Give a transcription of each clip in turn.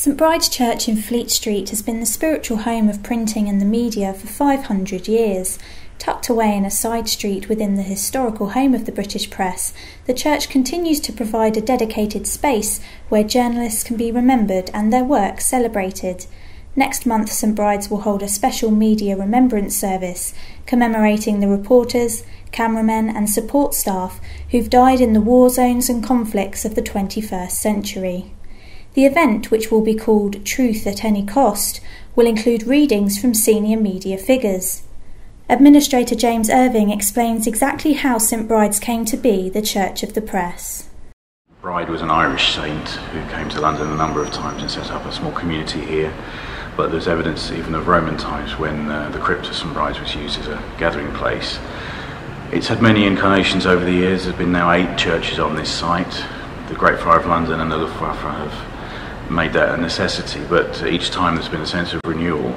St Bride's Church in Fleet Street has been the spiritual home of printing and the media for 500 years. Tucked away in a side street within the historical home of the British press, the church continues to provide a dedicated space where journalists can be remembered and their work celebrated. Next month, St Bride's will hold a special media remembrance service commemorating the reporters, cameramen and support staff who've died in the war zones and conflicts of the 21st century. The event, which will be called Truth at Any Cost, will include readings from senior media figures. Administrator James Irving explains exactly how St Bride's came to be the Church of the Press. Bride was an Irish saint who came to London a number of times and set up a small community here, but there's evidence even of Roman times when the crypt of St Bride's was used as a gathering place. It's had many incarnations over the years. There's been now 8 churches on this site. The Great Friar of London and the Luftwaffe have made that a necessity, but each time there's been a sense of renewal.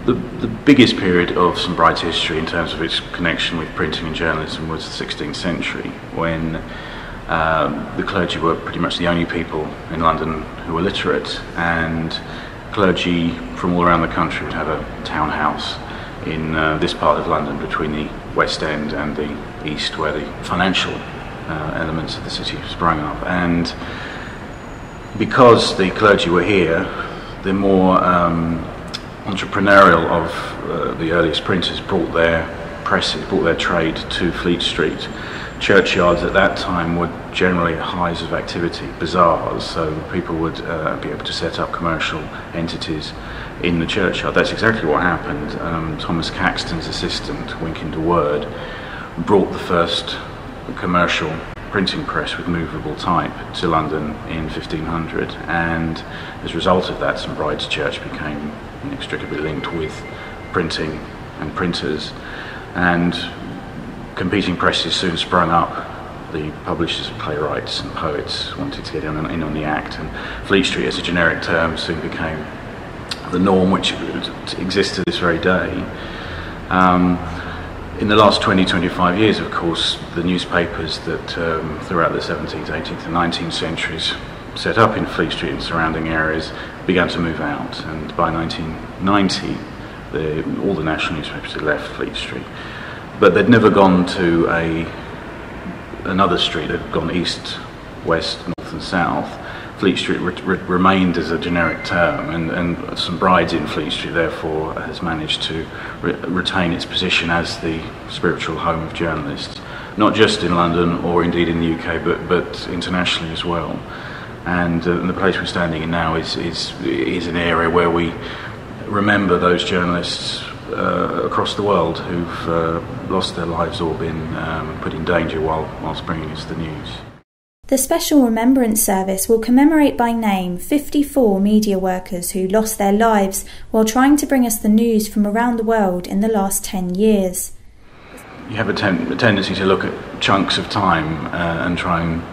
The biggest period of St Bride's history in terms of its connection with printing and journalism was the 16th century, when the clergy were pretty much the only people in London who were literate, and clergy from all around the country would have a townhouse in this part of London between the West End and the East, where the financial elements of the city sprung up. And because the clergy were here, the more entrepreneurial of the earliest printers brought their presses, brought their trade to Fleet Street. Churchyards at that time were generally highs of activity, bazaars, so people would be able to set up commercial entities in the churchyard. That's exactly what happened. Thomas Caxton's assistant, Wynkyn de Worde, brought the first commercial printing press with movable type to London in 1500, and as a result of that, St Bride's Church became inextricably linked with printing and printers, and competing presses soon sprung up. The publishers of playwrights and poets wanted to get in on the act, and Fleet Street as a generic term soon became the norm, which exists to this very day. In the last 20-25 years, of course, the newspapers that throughout the 17th, 18th and 19th centuries set up in Fleet Street and surrounding areas began to move out, and by 1990 all the national newspapers had left Fleet Street. But they'd never gone to another street. They'd gone east, west, north and south. Fleet Street remained as a generic term, and St Bride's in Fleet Street therefore has managed to retain its position as the spiritual home of journalists, not just in London or indeed in the UK, but internationally as well. And the place we're standing in now is an area where we remember those journalists across the world who've lost their lives or been put in danger whilst bringing us the news. The special remembrance service will commemorate by name 54 media workers who lost their lives while trying to bring us the news from around the world in the last 10 years. You have a tendency to look at chunks of time and try and,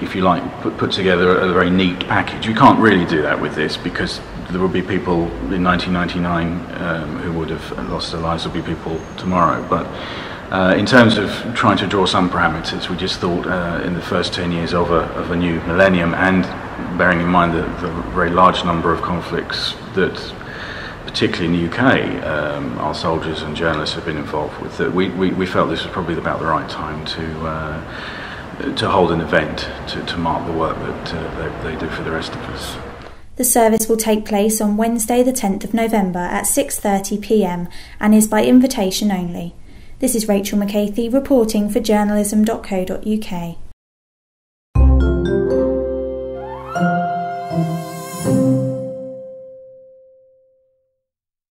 if you like, put together a very neat package. You can't really do that with this, because there will be people in 1999 who would have lost their lives. There will be people tomorrow. But in terms of trying to draw some parameters, we just thought in the first 10 years of a new millennium, and bearing in mind the very large number of conflicts that, particularly in the UK, our soldiers and journalists have been involved with, that we felt this was probably about the right time to hold an event to mark the work that they do for the rest of us. The service will take place on Wednesday the 10th of November at 6:30 p.m. and is by invitation only. This is Rachel McCarthy reporting for journalism.co.uk.